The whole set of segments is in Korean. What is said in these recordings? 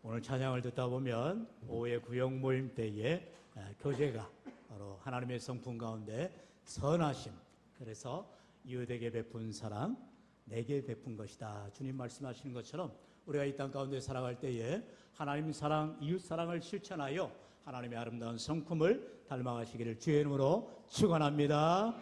오늘 찬양을 듣다 보면 오후에 구역 모임 때에 교제가 바로 하나님의 성품 가운데 선하심, 그래서 이웃에게 베푼 사랑 내게 베푼 것이다, 주님 말씀하시는 것처럼 우리가 이 땅 가운데 살아갈 때에 하나님 사랑, 이웃 사랑을 실천하여 하나님의 아름다운 성품을 닮아가시기를 주의 이름으로 축원합니다.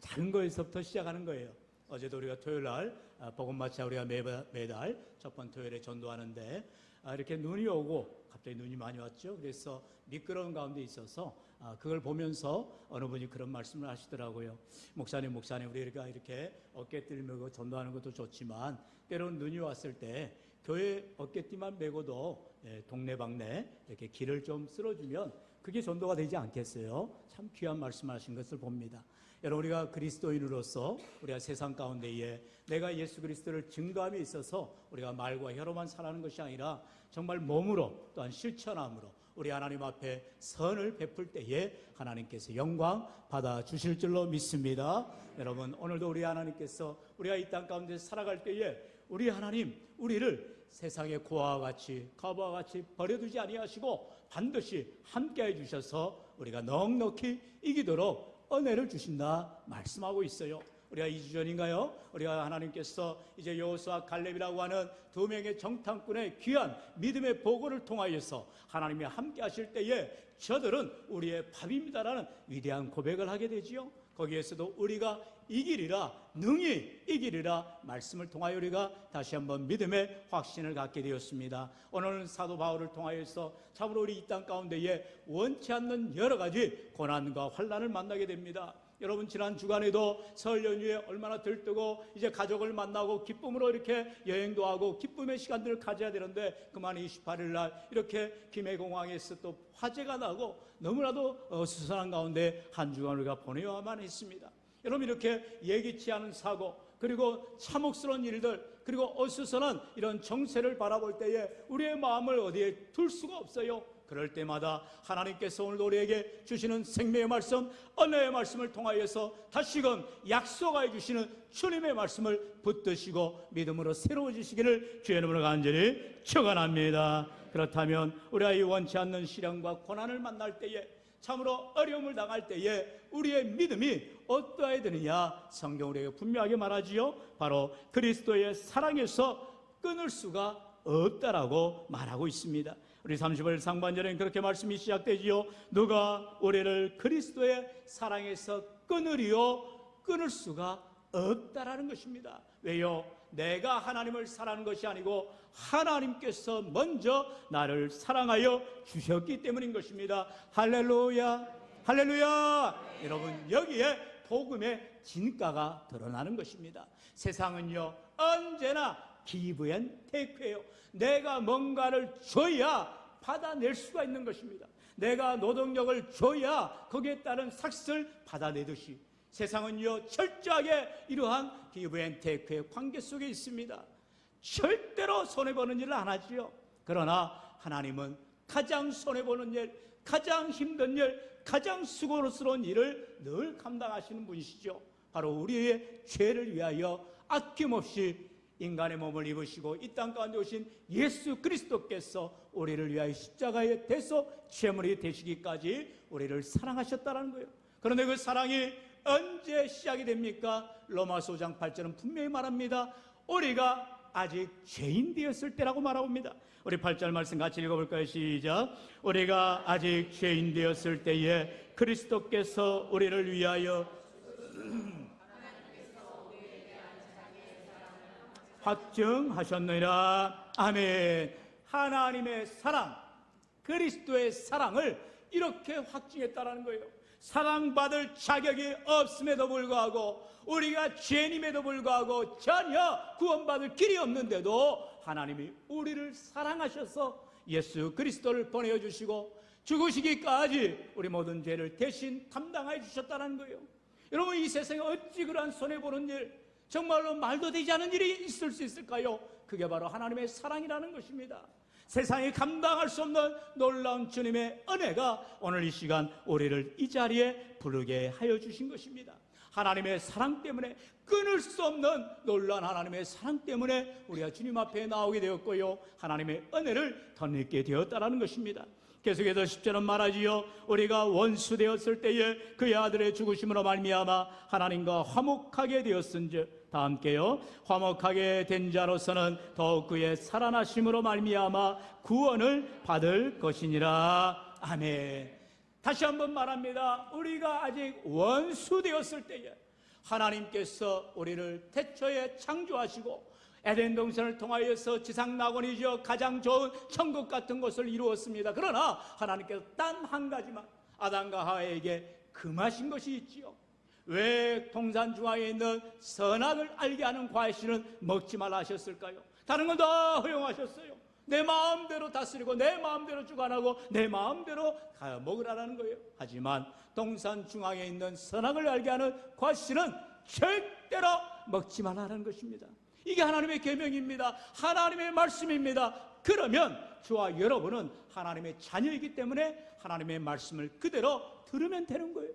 작은 거에서부터 시작하는 거예요. 어제도 우리가 토요일날 복음마차 우리가 매달 첫 번 토요일에 전도하는데 이렇게 눈이 오고 갑자기 눈이 많이 왔죠. 그래서 미끄러운 가운데 있어서 그걸 보면서 어느 분이 그런 말씀을 하시더라고요. 목사님 우리가 이렇게 어깨띠를 메고 전도하는 것도 좋지만 때로는 눈이 왔을 때 교회 어깨띠만 메고도 동네방네 이렇게 길을 좀 쓸어주면 그게 전도가 되지 않겠어요? 참 귀한 말씀하신 것을 봅니다. 여러분, 우리가 그리스도인으로서 우리가 세상 가운데에 내가 예수 그리스도를 증거함에 있어서 우리가 말과 혀로만 살아가는 것이 아니라 정말 몸으로 또한 실천함으로 우리 하나님 앞에 선을 베풀 때에 하나님께서 영광 받아주실 줄로 믿습니다. 여러분, 오늘도 우리 하나님께서 우리가 이 땅 가운데 살아갈 때에 우리 하나님 우리를 세상의 고아와 같이 가부와 같이 버려두지 아니하시고 반드시 함께해 주셔서 우리가 넉넉히 이기도록 은혜를 주신다 말씀하고 있어요. 우리가 2주 전인가요? 우리가 하나님께서 이제 여호수아 갈렙이라고 하는 두 명의 정탐꾼의 귀한 믿음의 보고를 통하여서 하나님이 함께 하실 때에 저들은 우리의 밥입니다라는 위대한 고백을 하게 되지요. 거기에서도 우리가 이기리라, 능히 이기리라 말씀을 통하여 우리가 다시 한번 믿음의 확신을 갖게 되었습니다. 오늘은 사도 바울을 통하여서 참으로 우리 이 땅 가운데에 원치 않는 여러 가지 고난과 환난을 만나게 됩니다. 여러분, 지난 주간에도 설 연휴에 얼마나 들뜨고 이제 가족을 만나고 기쁨으로 이렇게 여행도 하고 기쁨의 시간들을 가져야 되는데 그만 28일 날 이렇게 김해공항에서 또 화재가 나고 너무나도 어수선한 가운데 한 주간 우리가 보내야만 했습니다. 여러분, 이렇게 예기치 않은 사고 그리고 참혹스러운 일들 그리고 어수선한 이런 정세를 바라볼 때에 우리의 마음을 어디에 둘 수가 없어요. 그럴 때마다 하나님께서 오늘도 우리에게 주시는 생명의 말씀, 은혜의 말씀을 통하여서 다시금 약속하여 주시는 주님의 말씀을 붙드시고 믿음으로 새로워지시기를 주의 이름으로 간절히 축원합니다. 그렇다면 우리가 이 원치 않는 시련과 고난을 만날 때에 참으로 어려움을 당할 때에 우리의 믿음이 어떠해야 되느냐, 성경 우리에게 분명하게 말하지요. 바로 그리스도의 사랑에서 끊을 수가 없다라고 말하고 있습니다. 우리 30월 상반절에는 그렇게 말씀이 시작되지요. 누가 우리를 그리스도의 사랑에서 끊으리요? 끊을 수가 없다라는 것입니다. 왜요? 내가 하나님을 사랑하는 것이 아니고 하나님께서 먼저 나를 사랑하여 주셨기 때문인 것입니다. 할렐루야, 할렐루야. 여러분, 여기에 복음의 진가가 드러나는 것입니다. 세상은요 언제나 give and take예요. 내가 뭔가를 줘야 받아낼 수가 있는 것입니다. 내가 노동력을 줘야 거기에 따른 삭스를 받아내듯이 세상은요 철저하게 이러한 give and take의 관계 속에 있습니다. 절대로 손해보는 일을 안 하지요. 그러나 하나님은 가장 손해보는 일, 가장 힘든 일, 가장 수고스러운 일을 늘 감당하시는 분이시죠. 바로 우리의 죄를 위하여 아낌없이 인간의 몸을 입으시고 이 땅 가운데 오신 예수 그리스도께서 우리를 위하여 십자가에 대서 제물이 되시기까지 우리를 사랑하셨다는 거예요. 그런데 그 사랑이 언제 시작이 됩니까? 로마서 5장 8절은 분명히 말합니다. 우리가 아직 죄인 되었을 때라고 말합니다. 우리 8절 말씀 같이 읽어볼까요? 시작. 우리가 아직 죄인 되었을 때에 그리스도께서 우리를 위하여 확증하셨느니라. 아멘. 하나님의 사랑, 그리스도의 사랑을 이렇게 확증했다라는 거예요. 사랑받을 자격이 없음에도 불구하고 우리가 죄인임에도 불구하고 전혀 구원받을 길이 없는데도 하나님이 우리를 사랑하셔서 예수 그리스도를 보내어 주시고 죽으시기까지 우리 모든 죄를 대신 감당해 주셨다는 거예요. 여러분, 이 세상에 어찌 그러한 손해보는 일, 정말로 말도 되지 않은 일이 있을 수 있을까요? 그게 바로 하나님의 사랑이라는 것입니다. 세상이 감당할 수 없는 놀라운 주님의 은혜가 오늘 이 시간 우리를 이 자리에 부르게 하여 주신 것입니다. 하나님의 사랑 때문에, 끊을 수 없는 놀라운 하나님의 사랑 때문에 우리가 주님 앞에 나오게 되었고요, 하나님의 은혜를 덧입게 되었다는 것입니다. 계속해서 10절은 말하지요. 우리가 원수 되었을 때에 그의 아들의 죽으심으로 말미암아 하나님과 화목하게 되었은즉, 다 함께요. 화목하게 된 자로서는 더욱 그의 살아나심으로 말미암아 구원을 받을 것이니라. 아멘. 다시 한번 말합니다. 우리가 아직 원수 되었을 때에 하나님께서 우리를 태초에 창조하시고 에덴 동산을 통하여서 지상 낙원이죠, 가장 좋은 천국 같은 곳을 이루었습니다. 그러나 하나님께서 단 한 가지만 아담과 하와에게 금하신 것이 있지요. 왜 동산 중앙에 있는 선악을 알게 하는 과실은 먹지 말라 하셨을까요? 다른 건 다 허용하셨어요. 내 마음대로 다스리고 내 마음대로 주관하고 내 마음대로 먹으라는 거예요. 하지만 동산 중앙에 있는 선악을 알게 하는 과실은 절대로 먹지 말라는 것입니다. 이게 하나님의 계명입니다. 하나님의 말씀입니다. 그러면 저와 여러분은 하나님의 자녀이기 때문에 하나님의 말씀을 그대로 들으면 되는 거예요.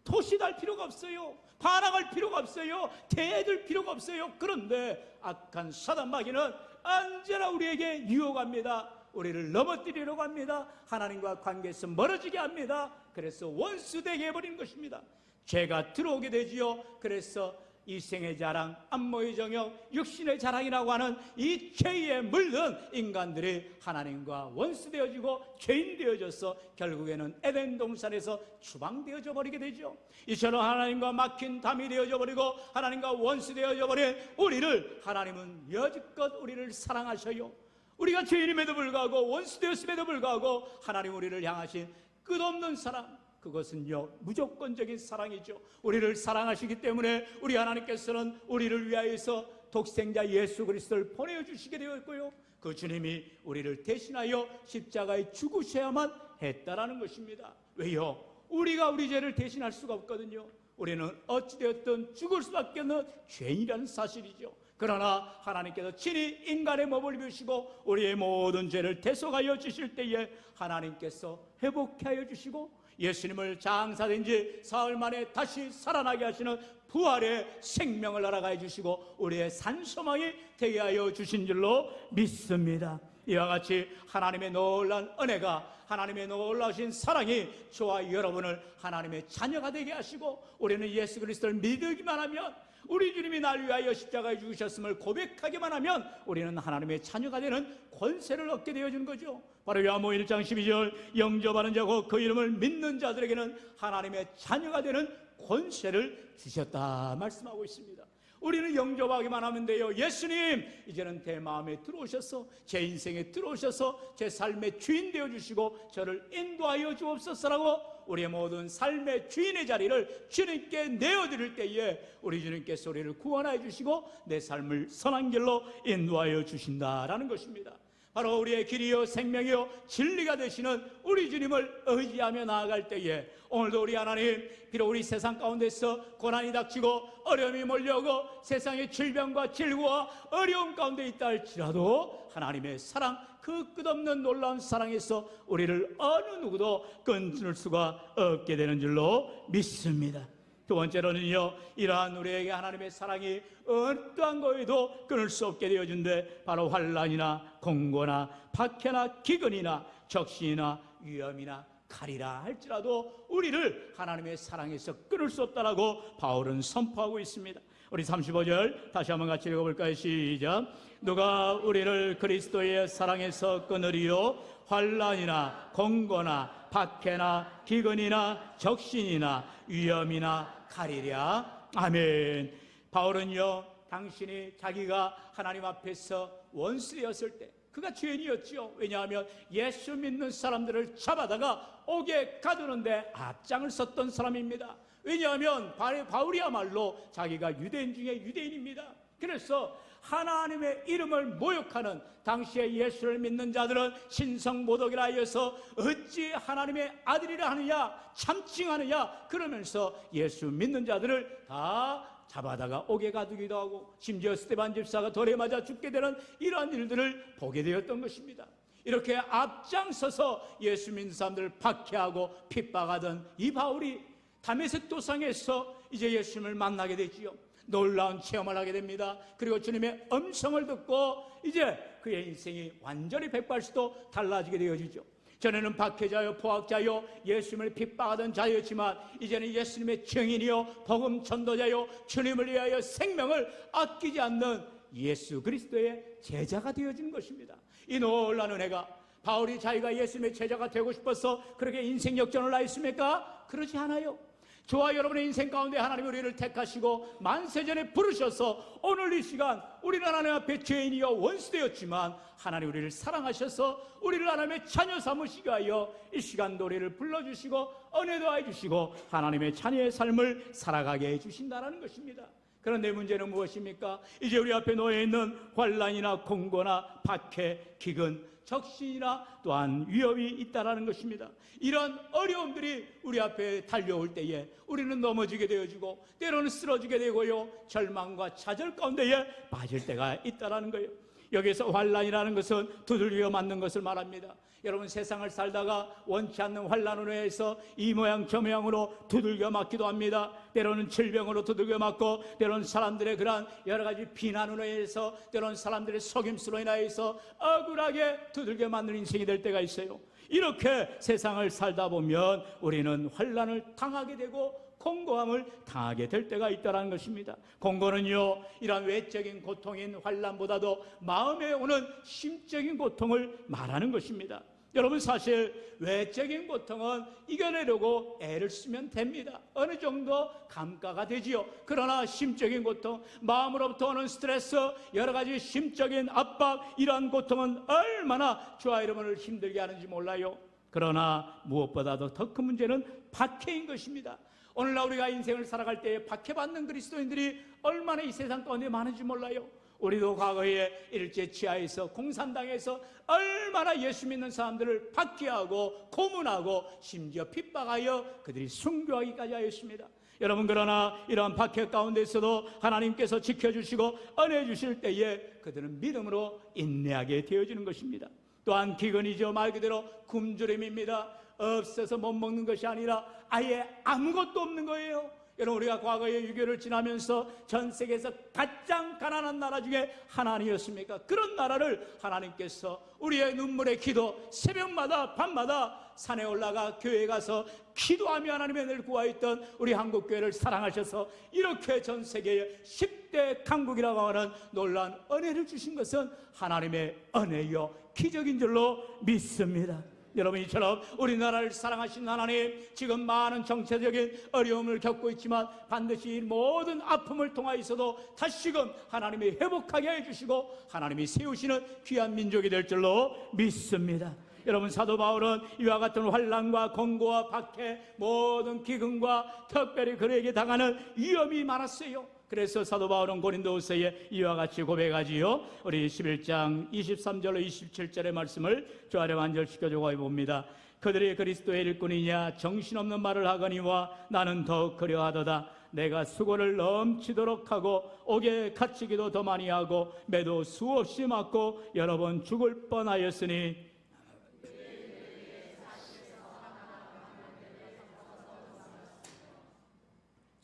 토시할 필요가 없어요. 반항할 필요가 없어요. 대들 필요가 없어요. 그런데 악한 사단 마귀는 언제나 우리에게 유혹합니다. 우리를 넘어뜨리려고 합니다. 하나님과 관계에서 멀어지게 합니다. 그래서 원수되게 해버리는 것입니다. 죄가 들어오게 되지요. 그래서 이생의 자랑, 안모의 정욕, 육신의 자랑이라고 하는 이 죄에 물든 인간들이 하나님과 원수되어지고 죄인 되어져서 결국에는 에덴 동산에서 추방되어져 버리게 되죠. 이처럼 하나님과 막힌 담이 되어져 버리고 하나님과 원수되어져 버린 우리를, 하나님은 여지껏 우리를 사랑하셔요. 우리가 죄인임에도 불구하고 원수되었음에도 불구하고 하나님 우리를 향하신 끝없는 사랑, 그것은요 무조건적인 사랑이죠. 우리를 사랑하시기 때문에 우리 하나님께서는 우리를 위하여서 독생자 예수 그리스도를 보내주시게 되었고요, 그 주님이 우리를 대신하여 십자가에 죽으셔야만 했다라는 것입니다. 왜요? 우리가 우리 죄를 대신할 수가 없거든요. 우리는 어찌되었든 죽을 수밖에 없는 죄인이라는 사실이죠. 그러나 하나님께서 친히 인간의 몸을 입으시고 우리의 모든 죄를 대속하여 주실 때에 하나님께서 회복케 하여 주시고 예수님을 장사된 지 사흘 만에 다시 살아나게 하시는 부활의 생명을 알아가 주시고 우리의 산소망이 되게 하여 주신 줄로 믿습니다. 이와 같이 하나님의 놀라운 은혜가, 하나님의 놀라우신 사랑이 저와 여러분을 하나님의 자녀가 되게 하시고 우리는 예수 그리스도를 믿기만 하면, 우리 주님이 날 위하여 십자가에 죽으셨음을 고백하기만 하면 우리는 하나님의 자녀가 되는 권세를 얻게 되어지는 거죠. 바로 요한복음 1장 12절 영접하는 자고 그 이름을 믿는 자들에게는 하나님의 자녀가 되는 권세를 주셨다 말씀하고 있습니다. 우리는 영접하기만 하면 돼요. 예수님 이제는 내 마음에 들어오셔서 제 인생에 들어오셔서 제 삶의 주인 되어주시고 저를 인도하여 주옵소서라고 우리의 모든 삶의 주인의 자리를 주님께 내어드릴 때에 우리 주님께서 우리를 구원하여 주시고 내 삶을 선한 길로 인도하여 주신다라는 것입니다. 바로 우리의 길이요 생명이요 진리가 되시는 우리 주님을 의지하며 나아갈 때에 오늘도 우리 하나님, 비록 우리 세상 가운데서 고난이 닥치고 어려움이 몰려오고 세상의 질병과 질고와 어려움 가운데 있다 할지라도 하나님의 사랑, 그 끝없는 놀라운 사랑에서 우리를 어느 누구도 끊을 수가 없게 되는 줄로 믿습니다. 두 번째로는요, 이러한 우리에게 하나님의 사랑이 어떠한 거에도 끊을 수 없게 되어준데 바로 환난이나 공고나 박해나 기근이나 적신이나 위험이나 칼이라 할지라도 우리를 하나님의 사랑에서 끊을 수 없다라고 바울은 선포하고 있습니다. 우리 35절 다시 한번 같이 읽어볼까요? 시작. 누가 우리를 그리스도의 사랑에서 끊으리요? 환난이나 공고나 박해나 기근이나 적신이나 위험이나 칼이랴. 아멘. 바울은요, 당신이 자기가 하나님 앞에서 원수되었을 때 그가 죄인이었죠. 왜냐하면 예수 믿는 사람들을 잡아다가 옥에 가두는데 앞장을 섰던 사람입니다. 왜냐하면 바울이야말로 자기가 유대인 중에 유대인입니다. 그래서 하나님의 이름을 모욕하는 당시에 예수를 믿는 자들은 신성모독이라 하여서 어찌 하나님의 아들이라 하느냐, 참칭하느냐 그러면서 예수 믿는 자들을 다 잡아다가 옥에 가두기도 하고 심지어 스데반 집사가 돌에 맞아 죽게 되는 이러한 일들을 보게 되었던 것입니다. 이렇게 앞장서서 예수 믿는 사람들을 박해하고 핍박하던 이 바울이 다메섹 도상에서 이제 예수님을 만나게 되지요. 놀라운 체험을 하게 됩니다. 그리고 주님의 음성을 듣고 이제 그의 인생이 완전히 180도 달라지게 되어지죠. 전에는 박해자요, 포악자요, 예수님을 핍박하던 자였지만 이제는 예수님의 증인이요, 복음 전도자요, 주님을 위하여 생명을 아끼지 않는 예수 그리스도의 제자가 되어진 것입니다. 이 놀라운 은혜가, 바울이 자기가 예수님의 제자가 되고 싶어서 그렇게 인생 역전을 하였습니까? 그러지 않아요. 저와 여러분의 인생 가운데 하나님 우리를 택하시고 만세전에 부르셔서 오늘 이 시간 우리는 하나님 앞에 죄인이여 원수되었지만 하나님 우리를 사랑하셔서 우리를 하나님의 자녀 삼으시기 위하여 이 시간도 우리를 불러주시고 은혜도 해주시고 하나님의 자녀의 삶을 살아가게 해주신다는 것입니다. 그런데 문제는 무엇입니까? 이제 우리 앞에 놓여있는 환난이나 공고나 박해, 기근, 적신이나 또한 위협이 있다는 것입니다. 이런 어려움들이 우리 앞에 달려올 때에 우리는 넘어지게 되어지고 때로는 쓰러지게 되고요, 절망과 좌절 가운데에 빠질 때가 있다는 거예요. 여기서 환난이라는 것은 두들겨 맞는 것을 말합니다. 여러분, 세상을 살다가 원치 않는 환난으로 해서 이 모양 저 모양으로 두들겨 맞기도 합니다. 때로는 질병으로 두들겨 맞고, 때로는 사람들의 그러한 여러 가지 비난으로 해서, 때로는 사람들의 속임수로 인하여서 억울하게 두들겨 맞는 인생이 될 때가 있어요. 이렇게 세상을 살다 보면 우리는 환난을 당하게 되고 공고함을 당하게 될 때가 있다는 것입니다. 공고는요, 이러한 외적인 고통인 환난보다도 마음에 오는 심적인 고통을 말하는 것입니다. 여러분, 사실 외적인 고통은 이겨내려고 애를 쓰면 됩니다. 어느 정도 감가가 되지요. 그러나 심적인 고통, 마음으로부터 오는 스트레스, 여러 가지 심적인 압박, 이러한 고통은 얼마나 저와 여러분을 힘들게 하는지 몰라요. 그러나 무엇보다도 더 큰 문제는 박해인 것입니다. 오늘날 우리가 인생을 살아갈 때 박해받는 그리스도인들이 얼마나 이 세상 가운데 많은지 몰라요. 우리도 과거에 일제 치하에서 공산당에서 얼마나 예수 믿는 사람들을 박해하고 고문하고 심지어 핍박하여 그들이 순교하기까지 하였습니다. 여러분, 그러나 이러한 박해 가운데서도 하나님께서 지켜주시고 은혜 주실 때에 그들은 믿음으로 인내하게 되어지는 것입니다. 또한 기근이죠. 말 그대로 굶주림입니다. 없어서 못 먹는 것이 아니라 아예 아무것도 없는 거예요. 여러분, 우리가 과거에 유교를 지나면서 전 세계에서 가장 가난한 나라 중에 하나 아니었습니까? 그런 나라를 하나님께서 우리의 눈물의 기도, 새벽마다 밤마다 산에 올라가 교회에 가서 기도하며 하나님의 은혜를 구하였던 우리 한국교회를 사랑하셔서 이렇게 전 세계에 10대 강국이라고 하는 놀라운 은혜를 주신 것은 하나님의 은혜요 기적인 줄로 믿습니다. 여러분, 이처럼 우리나라를 사랑하신 하나님, 지금 많은 정체적인 어려움을 겪고 있지만 반드시 모든 아픔을 통하여서도 다시금 하나님이 회복하게 해주시고 하나님이 세우시는 귀한 민족이 될 줄로 믿습니다. 여러분, 사도 바울은 이와 같은 환난과 공고와 박해, 모든 기근과 특별히 그에게 당하는 위험이 많았어요. 그래서 사도 바울은 고린도후서에 이와 같이 고백하지요. 우리 11장 23절로 27절의 말씀을 저 아래 완절시켜주고 봅니다. 그들이 그리스도의 일꾼이냐 정신없는 말을 하거니와 나는 더욱 그려하도다. 내가 수고를 넘치도록 하고 옥에 갇히기도 더 많이 하고 매도 수없이 맞고 여러 번 죽을 뻔하였으니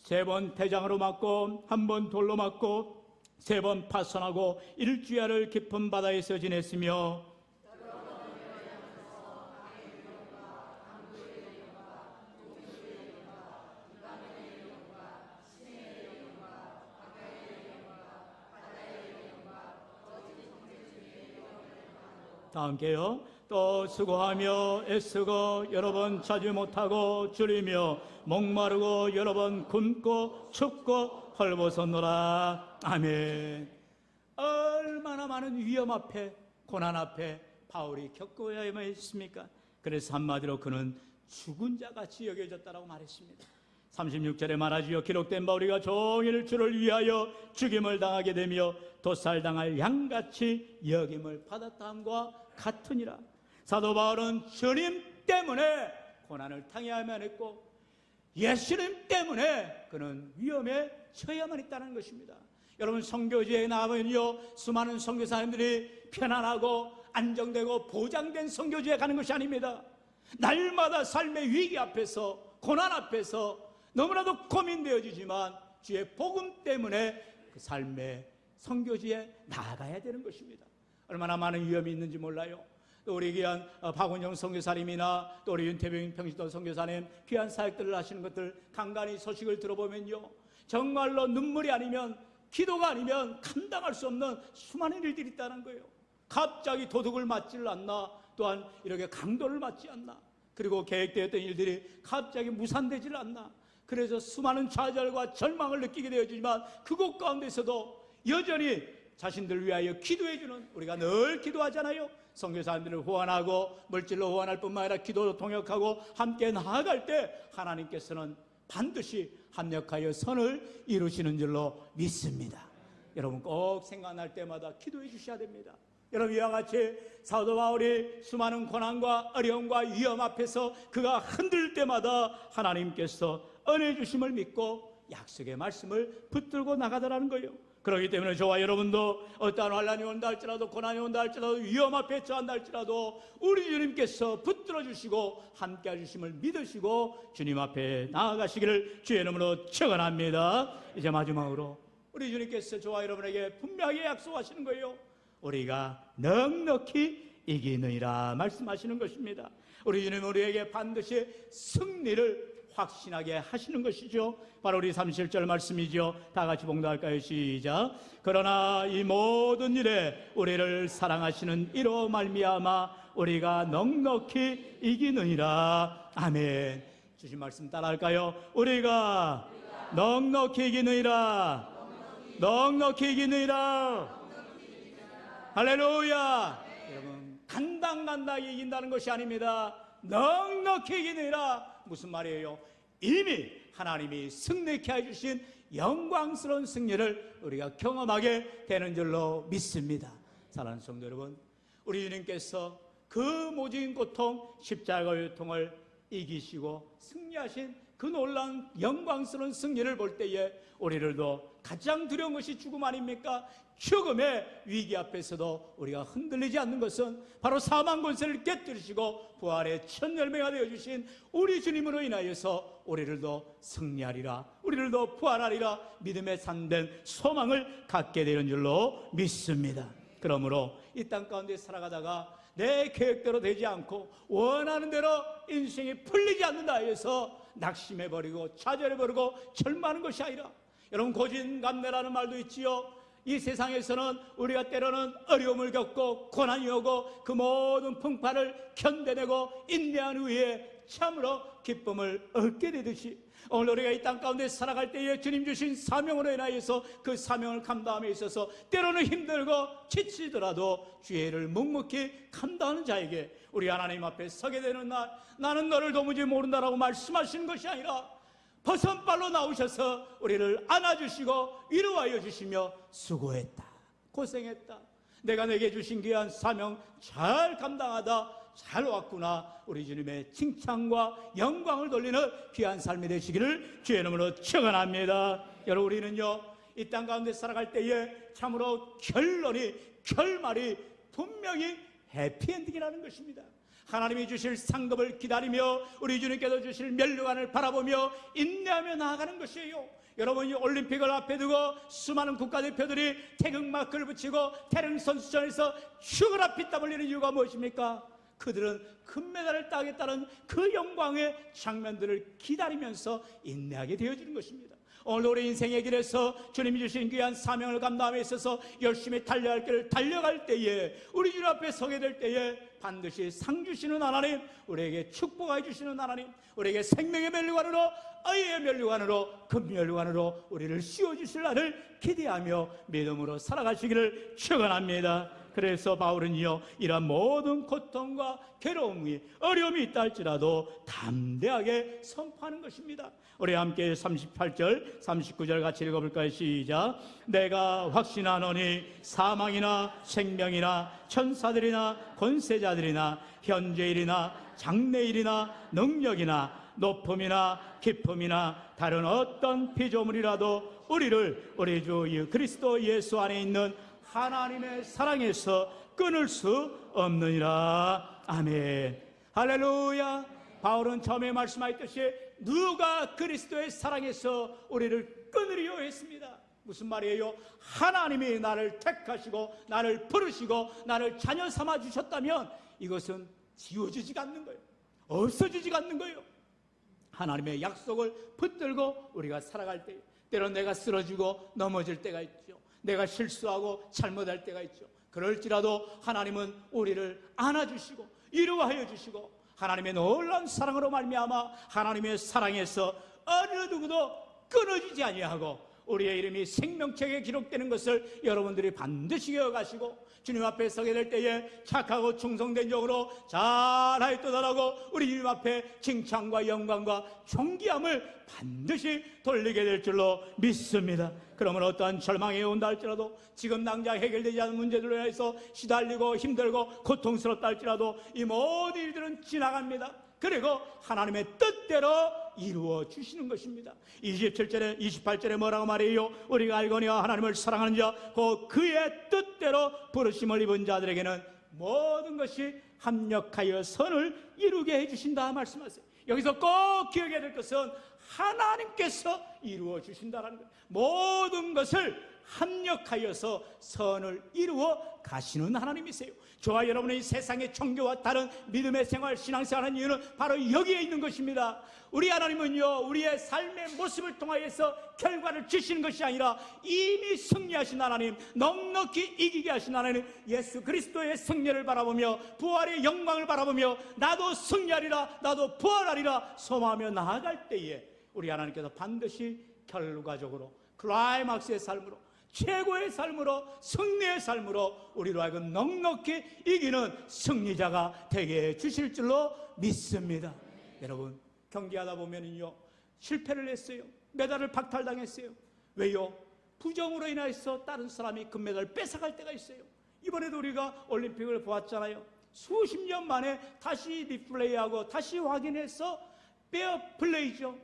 세 번 태장으로 맞고 한 번 돌로 맞고 세 번 파손하고 일주야를 깊은 바다에서 지냈으며 다 함께요. 또 수고하며 애쓰고 여러 번 자지 못하고 줄이며 목마르고 여러 번 굶고 춥고 헐벗었노라. 아멘. 얼마나 많은 위험 앞에, 고난 앞에 바울이 겪어야만 했습니까? 그래서 한마디로 그는 죽은 자같이 여겨졌다라고 말했습니다. 36절에 말하지요. 기록된 바 우리가 종일 주를 위하여 죽임을 당하게 되며 도살당할 양같이 여김을 받았다함과 같으니라. 사도 바울은 주님 때문에 고난을 당해야만 했고 예수님 때문에 그는 위험에 처해야만 했다는 것입니다. 여러분, 선교지에 나가면요, 수많은 선교사님들이 편안하고 안정되고 보장된 선교지에 가는 것이 아닙니다. 날마다 삶의 위기 앞에서, 고난 앞에서 너무나도 고민되어지지만 주의 복음 때문에 그 삶의 선교지에 나아가야 되는 것입니다. 얼마나 많은 위험이 있는지 몰라요. 또 우리 귀한 박원영 선교사님이나 또 우리 윤태병 평신도 선교사님 귀한 사역들을 하시는 것들 간간히 소식을 들어보면요, 정말로 눈물이 아니면, 기도가 아니면 감당할 수 없는 수많은 일들이 있다는 거예요. 갑자기 도둑을 맞지를 않나, 또한 이렇게 강도를 맞지 않나, 그리고 계획되었던 일들이 갑자기 무산되지를 않나. 그래서 수많은 좌절과 절망을 느끼게 되어지지만 그곳 가운데서도 여전히 자신들을 위하여 기도해주는, 우리가 늘 기도하잖아요. 선교사님들을 후원하고 물질로 후원할 뿐만 아니라 기도로 동역하고 함께 나아갈 때 하나님께서는 반드시 합력하여 선을 이루시는 줄로 믿습니다. 여러분 꼭 생각날 때마다 기도해 주셔야 됩니다. 여러분, 이와 같이 사도 바울이 수많은 고난과 어려움과 위험 앞에서 그가 흔들 때마다 하나님께서 은혜 주심을 믿고 약속의 말씀을 붙들고 나가더라는 거예요. 그렇기 때문에 저와 여러분도 어떠한 환난이 온다 할지라도, 고난이 온다 할지라도, 위험 앞에 처한다 할지라도 우리 주님께서 붙들어 주시고 함께 해주심을 믿으시고 주님 앞에 나아가시기를 주의 이름으로 축원합니다. 이제 마지막으로 우리 주님께서 저와 여러분에게 분명하게 약속하시는 거예요. 우리가 넉넉히 이기느니라 말씀하시는 것입니다. 우리 주님은 우리에게 반드시 승리를 확신하게 하시는 것이죠. 바로 우리 37절 말씀이죠. 다 같이 봉독할까요? 시작. 그러나 이 모든 일에 우리를 사랑하시는 이로 말미암아 우리가 넉넉히 이기느니라. 아멘. 주신 말씀 따라할까요? 우리가 넉넉히 이기느니라. 넉넉히 이기느니라. 할렐루야. 여러분, 간당간당히 이긴다는 것이 아닙니다. 넉넉히 이기느니라. 무슨 말이에요? 이미 하나님이 승리케 해주신 영광스러운 승리를 우리가 경험하게 되는 줄로 믿습니다. 사랑하는 성도 여러분, 우리 주님께서 그 모진 고통, 십자가의 고통을 이기시고 승리하신 그 놀라운 영광스러운 승리를 볼 때에 우리들도 가장 두려운 것이 죽음 아닙니까? 죽음의 위기 앞에서도 우리가 흔들리지 않는 것은 바로 사망 권세를 깨뜨리시고 부활의 첫 열매가 되어주신 우리 주님으로 인하여서 우리들도 승리하리라, 우리들도 부활하리라 믿음에 산된 소망을 갖게 되는 줄로 믿습니다. 그러므로 이 땅 가운데 살아가다가 내 계획대로 되지 않고 원하는 대로 인생이 풀리지 않는다 해서 낙심해버리고 좌절해버리고 절망하는 것이 아니라, 여러분 고진감래라는 말도 있지요. 이 세상에서는 우리가 때로는 어려움을 겪고 고난이 오고 그 모든 풍파를 견뎌내고 인내한 후에 참으로 기쁨을 얻게 되듯이 오늘 우리가 이 땅 가운데 살아갈 때에 주님 주신 사명으로 인하여서 그 사명을 감당함에 있어서 때로는 힘들고 지치더라도 주의 일을 묵묵히 감당하는 자에게 우리 하나님 앞에 서게 되는 날, 나는 너를 도무지 모른다라고 말씀하시는 것이 아니라 버선발로 나오셔서 우리를 안아주시고 위로하여 주시며 수고했다, 고생했다, 내가 내게 주신 귀한 사명 잘 감당하다, 잘 왔구나, 우리 주님의 칭찬과 영광을 돌리는 귀한 삶이 되시기를 주의 이름으로 축원합니다. 여러분, 우리는요 이 땅 가운데 살아갈 때에 참으로 결말이 분명히 해피엔딩이라는 것입니다. 하나님이 주실 상급을 기다리며 우리 주님께서 주실 면류관을 바라보며 인내하며 나아가는 것이에요. 여러분이 올림픽을 앞에 두고 수많은 국가대표들이 태극마크를 붙이고 태릉 선수촌에서 죽으라 피땀 흘리는 이유가 무엇입니까? 그들은 금메달을 따겠다는 그 영광의 장면들을 기다리면서 인내하게 되어지는 것입니다. 오늘 우리 인생의 길에서 주님이 주신 귀한 사명을 감당함에 있어서 열심히 달려갈 길을 달려갈 때에 우리 주님 앞에 서게 될 때에 반드시 상 주시는 하나님, 우리에게 축복해 주시는 하나님, 우리에게 생명의 면류관으로, 의의 면류관으로, 금면류관으로 우리를 씌워주실 날을 기대하며 믿음으로 살아가시기를 축원합니다. 그래서 바울은요 이러한 모든 고통과 괴로움이 어려움이 있다 할지라도 담대하게 선포하는 것입니다. 우리 함께 38절 39절 같이 읽어볼까요? 시작. 내가 확신하노니 사망이나 생명이나 천사들이나 권세자들이나 현재일이나 장래일이나 능력이나 높음이나 깊음이나 다른 어떤 피조물이라도 우리를 우리 주 그리스도 예수 안에 있는 하나님의 사랑에서 끊을 수 없느니라. 아멘. 할렐루야. 바울은 처음에 말씀하였듯이 누가 그리스도의 사랑에서 우리를 끊으려 했습니다. 무슨 말이에요? 하나님이 나를 택하시고 나를 부르시고 나를 자녀 삼아 주셨다면 이것은 지워지지가 않는 거예요. 없어지지가 않는 거예요. 하나님의 약속을 붙들고 우리가 살아갈 때, 때론 내가 쓰러지고 넘어질 때가 있죠. 내가 실수하고 잘못할 때가 있죠. 그럴지라도 하나님은 우리를 안아주시고 이루하여 주시고 하나님의 놀라운 사랑으로 말미암아 하나님의 사랑에서 어느 누구도 끊어지지 아니하고 우리의 이름이 생명책에 기록되는 것을 여러분들이 반드시 기억하시고 주님 앞에 서게 될 때에 착하고 충성된 종으로 잘하였도다라고 우리 주님 앞에 칭찬과 영광과 존귀함을 반드시 돌리게 될 줄로 믿습니다. 그러면 어떠한 절망이 온다 할지라도 지금 당장 해결되지 않은 문제들로 인해서 시달리고 힘들고 고통스럽다 할지라도 이 모든 일들은 지나갑니다. 그리고 하나님의 뜻대로 이루어 주시는 것입니다. 27절에 28절에 뭐라고 말해요? 우리가 알거니와 하나님을 사랑하는 자 곧 그의 뜻대로 부르심을 입은 자들에게는 모든 것이 합력하여 선을 이루게 해주신다 말씀하세요. 여기서 꼭 기억해야 될 것은 하나님께서 이루어 주신다는 거예요. 모든 것을 합력하여서 선을 이루어 가시는 하나님이세요. 저와 여러분의 이 세상의 종교와 다른 믿음의 생활, 신앙생활하는 이유는 바로 여기에 있는 것입니다. 우리 하나님은요, 우리의 삶의 모습을 통하여서 결과를 주시는 것이 아니라 이미 승리하신 하나님, 넉넉히 이기게 하신 하나님, 예수 그리스도의 승리를 바라보며 부활의 영광을 바라보며 나도 승리하리라, 나도 부활하리라 소망하며 나아갈 때에 우리 하나님께서 반드시 결과적으로 클라이막스의 삶으로, 최고의 삶으로, 승리의 삶으로 우리로 하여금 넉넉히 이기는 승리자가 되게 해주실 줄로 믿습니다. 여러분, 경기하다 보면요 실패를 했어요. 메달을 박탈당했어요. 왜요? 부정으로 인해서 다른 사람이 금메달을 뺏어갈 때가 있어요. 이번에도 우리가 올림픽을 보았잖아요. 수십 년 만에 다시 리플레이하고 다시 확인해서 페어 플레이죠.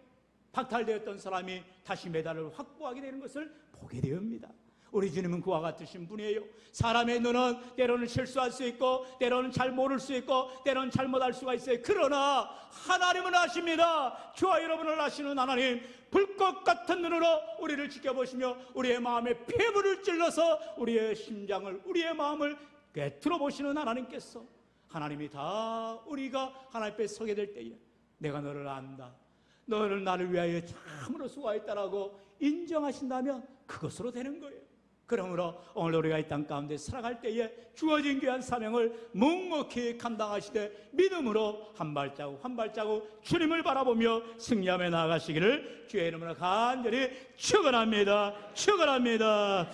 박탈되었던 사람이 다시 메달을 확보하게 되는 것을 보게 됩니다. 우리 주님은 그와 같으신 분이에요. 사람의 눈은 때로는 실수할 수 있고 때로는 잘 모를 수 있고 때로는 잘못할 수가 있어요. 그러나 하나님은 아십니다. 저와 여러분을 아시는 하나님, 불꽃 같은 눈으로 우리를 지켜보시며 우리의 마음에 폐물을 찔러서 우리의 심장을, 우리의 마음을 꿰뚫어 보시는 하나님께서, 하나님이 다 우리가 하나님 앞에 서게 될 때에 내가 너를 안다, 너를 나를 위하여 참으로 수고했다라고 인정하신다면 그것으로 되는 거예요. 그러므로 오늘 우리가 이 땅 가운데 살아갈 때에 주어진 귀한 사명을 묵묵히 감당하시되 믿음으로 한 발자국 한 발자국 주님을 바라보며 승리하며 나아가시기를 주의 이름으로 간절히 축원합니다. 축원합니다.